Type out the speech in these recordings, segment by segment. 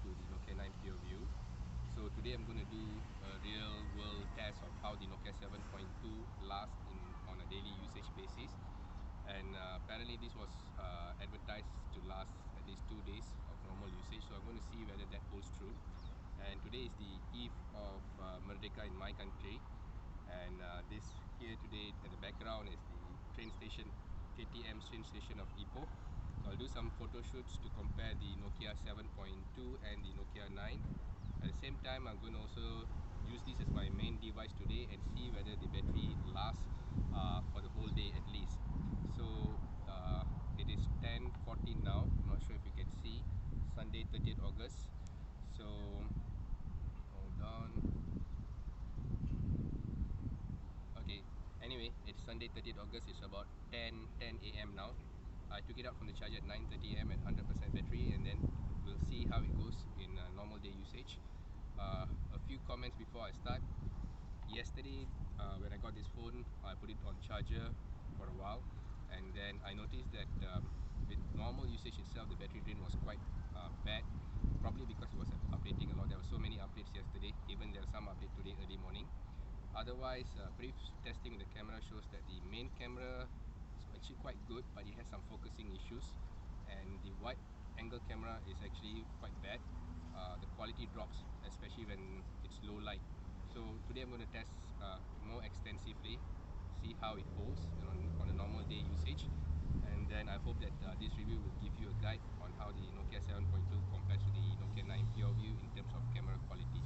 to the Nokia 9 Pureview. So today I'm going to do a real world test of how the Nokia 7.2 lasts on a daily usage basis. And apparently this was advertised to last at least 2 days of normal usage, so I'm going to see whether that holds true. And today is the eve of Merdeka in my country, and this here today at the background is the train station, KTM train station of Ipoh. So I'll do some photo shoots to compare the Nokia 7.2 and the Nokia 9. At the same time, I'm going to also use this as my main device today and see whether the battery lasts for the whole day at least. So it is 10:14 now. I'm not sure if you can see. Sunday 30th August. So hold on. Okay, anyway, it's Sunday 30th August. It's about 10 AM now. I took it out from the charger at 9:30 AM at 100% battery, and then we'll see how it goes in normal day usage. A few comments before I start. Yesterday when I got this phone, I put it on charger for a while, and then I noticed that with normal usage itself, the battery drain was quite bad, probably because it was updating a lot. There were so many updates yesterday, even there was some update today early morning. Otherwise, brief testing with the camera shows that the main camera is actually quite good, but it has some focusing issues, and the wide angle camera is actually quite bad. The quality drops, especially when it's low light. So today I'm going to test more extensively, see how it holds on a normal day usage, and then I hope that this review will give you a guide on how the Nokia 7.2 compares to the Nokia 9 Pureview in terms of camera quality.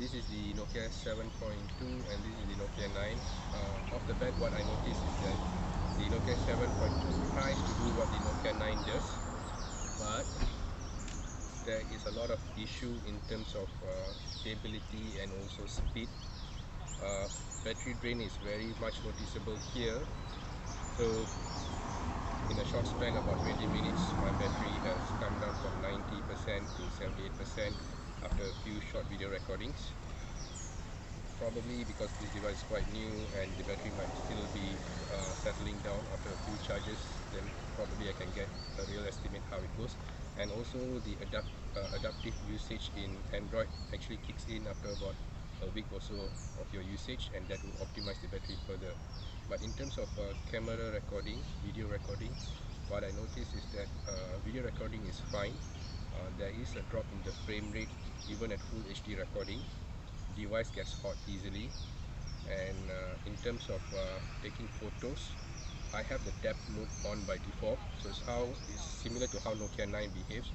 This is the Nokia 7.2 and this is the Nokia 9. Off the bat, what I noticed is that the Nokia 7.2 tries to do what the Nokia 9 does, but there is a lot of issue in terms of stability and also speed. Battery drain is very much noticeable here. So in a short span, about 20 minutes, my battery has come down from 90% to 78% after a few short video recordings. Probably because this device is quite new and the battery might still be settling down after a few charges, then probably I can get a real estimate how it goes. And also the adaptive usage in Android actually kicks in after about a week or so of your usage, and that will optimize the battery further. But in terms of camera recording, video recording, what I noticed is that video recording is fine. There is a drop in the frame rate even at full HD recording. Device gets hot easily, and in terms of taking photos, I have the depth mode on by default, so it's similar to how Nokia 9 behaves.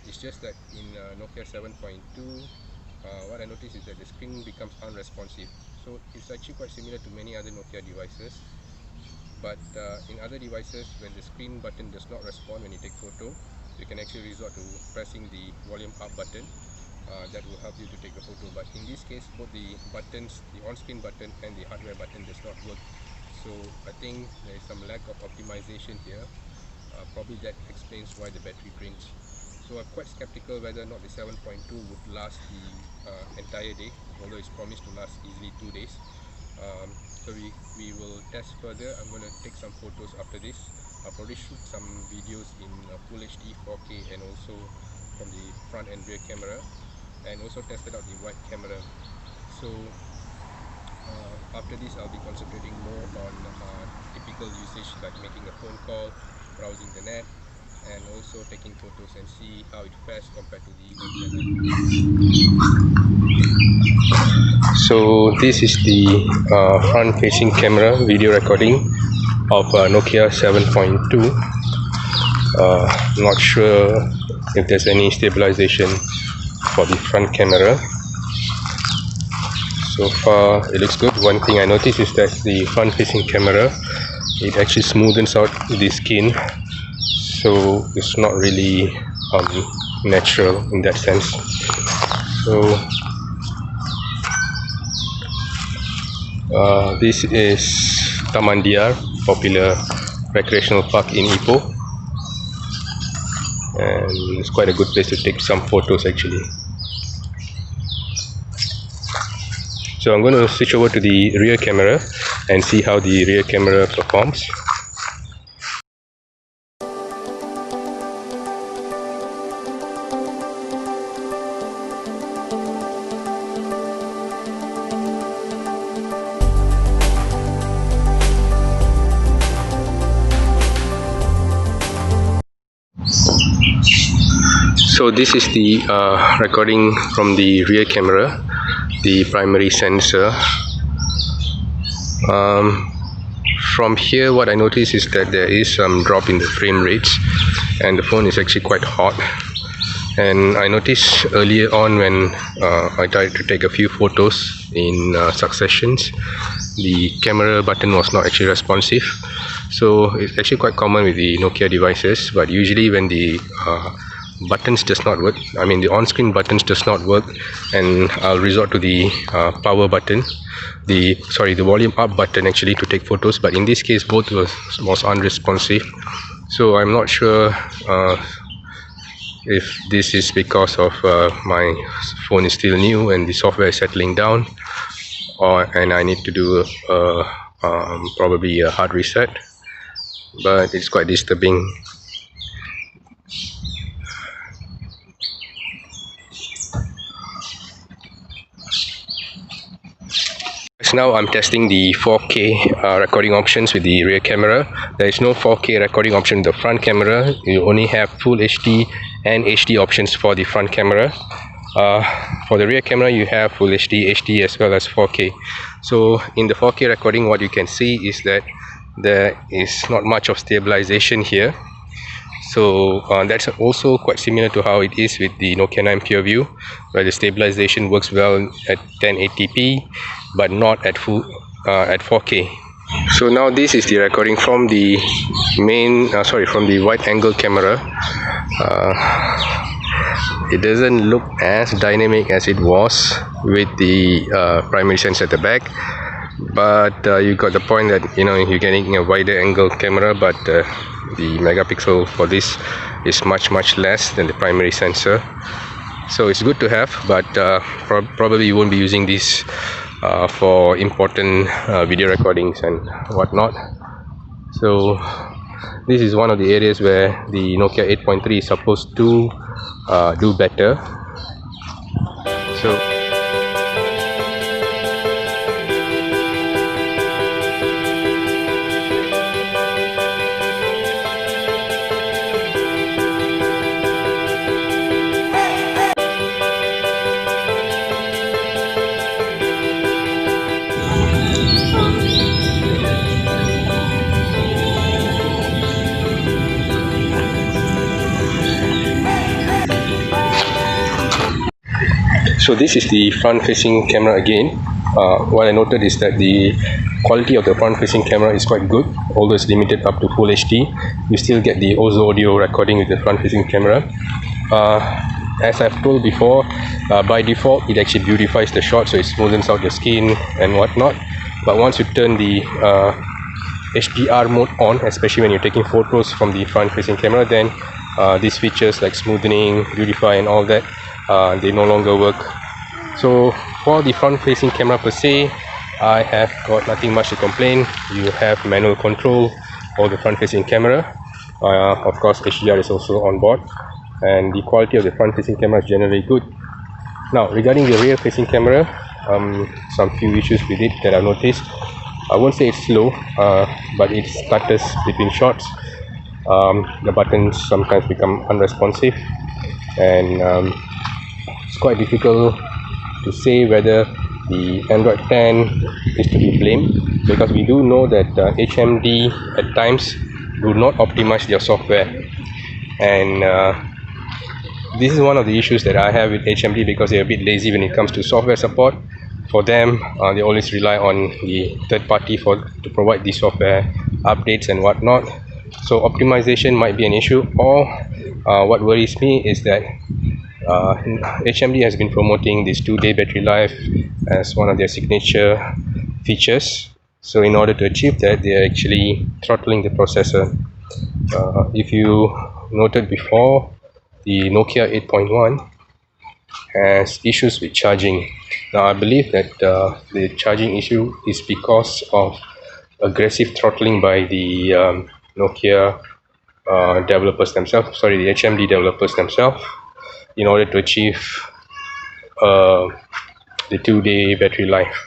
It's just that in Nokia 7.2, what I noticed is that the screen becomes unresponsive. So it's actually quite similar to many other Nokia devices, but in other devices, when the screen button does not respond when you take photo, you can actually resort to pressing the volume up button. That will help you to take the photo, but in this case both the buttons, the on-screen button and the hardware button does not work. So I think there is some lack of optimization here. Probably that explains why the battery drains. So I'm quite skeptical whether or not the 7.2 would last the entire day, although it's promised to last easily 2 days. So we will test further. I'm going to take some photos after this. I'll probably shoot some videos in full HD 4K and also from the front and rear camera, and also tested out the wide camera. So after this I'll be concentrating more on typical usage like making a phone call, browsing the net, and also taking photos and see how it fares compared to the Nokia 9. So this is the front facing camera video recording of Nokia 7.2. Not sure if there's any stabilization for the front camera. So far it looks good. One thing I noticed is that the front facing camera, it actually smoothens out the skin, so it's not really natural in that sense. So this is Taman Diar, popular recreational park in Ipoh, and it's quite a good place to take some photos actually. So I'm going to switch over to the rear camera and see how the rear camera performs. So this is the recording from the rear camera, the primary sensor. From here what I noticed is that there is some drop in the frame rates and the phone is actually quite hot. And I noticed earlier on when I tried to take a few photos in successions, the camera button was not actually responsive. So it's actually quite common with the Nokia devices, but usually when the buttons does not work, I mean the on-screen buttons does not work, and I'll resort to the power button, the volume up button actually to take photos. But in this case both was unresponsive, so I'm not sure if this is because of my phone is still new and the software is settling down, and I need to do probably a hard reset, but it's quite disturbing. Now I'm testing the 4K recording options with the rear camera. There is no 4K recording option in the front camera. You only have Full HD and HD options for the front camera. For the rear camera you have Full HD, HD as well as 4K. So in the 4K recording what you can see is that there is not much of stabilization here. So that's also quite similar to how it is with the Nokia 9 Pureview, where the stabilization works well at 1080p but not at full at 4K. So now this is the recording from the from the wide angle camera. It doesn't look as dynamic as it was with the primary sensor at the back, but you got the point that you're getting a wider angle camera, but the megapixel for this is much less than the primary sensor. So it's good to have, but probably you won't be using this for important video recordings and whatnot. So this is one of the areas where the Nokia 8.3 is supposed to do better. So this is the front facing camera again. What I noted is that the quality of the front facing camera is quite good, although it's limited up to Full HD. You still get the Ozo audio recording with the front facing camera. As I've told before, by default it actually beautifies the shot, so it smoothens out your skin and whatnot. But once you turn the HDR mode on, especially when you're taking photos from the front facing camera, then these features like smoothening, beautify and all that, they no longer work. So for the front facing camera per se, I have got nothing much to complain. You have manual control of the front facing camera. Of course HDR is also on board, and the quality of the front facing camera is generally good. Now regarding the rear facing camera, some few issues with it that I've noticed. I won't say it's slow, but it stutters between shots. the buttons sometimes become unresponsive, and it's quite difficult to say whether the Android 10 is to be blamed, because we do know that HMD at times do not optimize their software, and this is one of the issues that I have with HMD, because they're a bit lazy when it comes to software support. For them, they always rely on the third party to provide the software updates and whatnot. So optimization might be an issue, or what worries me is that HMD has been promoting this 2-day battery life as one of their signature features. So in order to achieve that, they are actually throttling the processor. If you noted before, the Nokia 8.1 has issues with charging. Now I believe that the charging issue is because of aggressive throttling by the Nokia developers themselves, sorry, the HMD developers themselves, in order to achieve the 2-day battery life.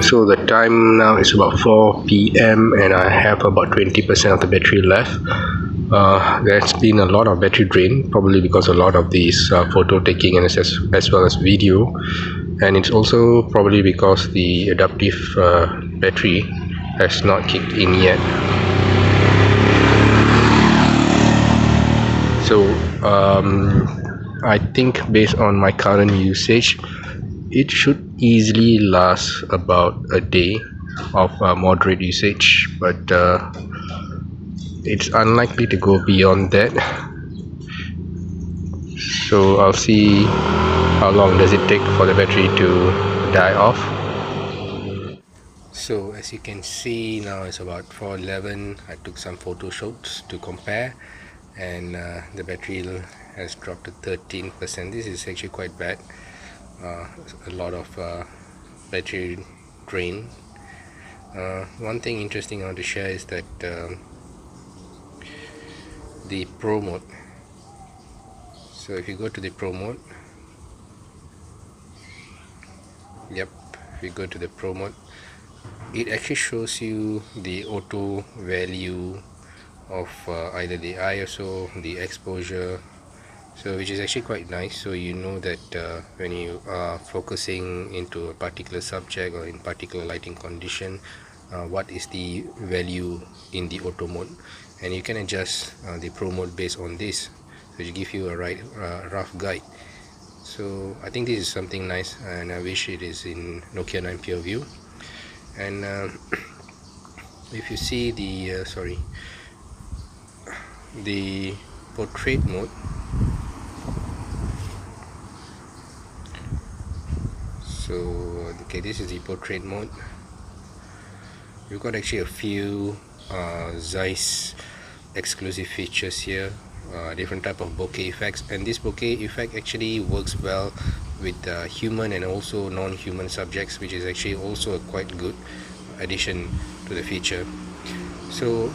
So the time now is about 4 p.m. and I have about 20% of the battery left. There's been a lot of battery drain, probably because a lot of these photo taking and as well as video, and it's also probably because the adaptive battery has not kicked in yet. So I think based on my current usage, it should easily last about a day of moderate usage, but it's unlikely to go beyond that. So I'll see how long does it take for the battery to die off. So as you can see, now it's about 4:11. I took some photo shots to compare, and the battery has dropped to 13%. This is actually quite bad. A lot of battery drain. One thing interesting I want to share is that the Pro mode. So if you go to the Pro mode, Yep, if you go to the Pro mode, it actually shows you the auto value of either the ISO, the exposure, so which is actually quite nice. So you know that when you are focusing into a particular subject or in particular lighting condition, what is the value in the auto mode, and you can adjust the Pro mode based on this, so it give you a rough guide. So I think this is something nice, and I wish it is in Nokia 9 Pureview. And if you see the the portrait mode, so okay, this is the portrait mode. We've got actually a few Zeiss exclusive features here, different type of bokeh effects, and this bokeh effect actually works well with human and also non-human subjects, which is actually also a quite good addition to the feature. So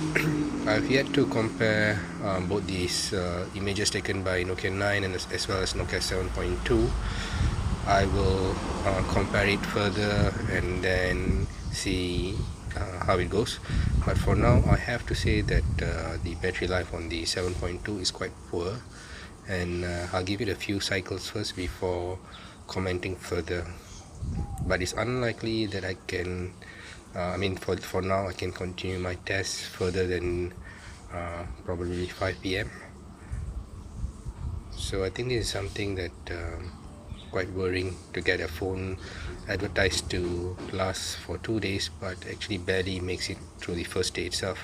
I've yet to compare both these images taken by Nokia 9 and as well as Nokia 7.2. I will compare it further and then see how it goes, but for now I have to say that the battery life on the 7.2 is quite poor, and I'll give it a few cycles first before commenting further. But it's unlikely that I can for now I can continue my tests further than probably 5 p.m. So I think this is something that quite worrying, to get a phone advertised to last for 2 days but actually barely makes it through the first day itself.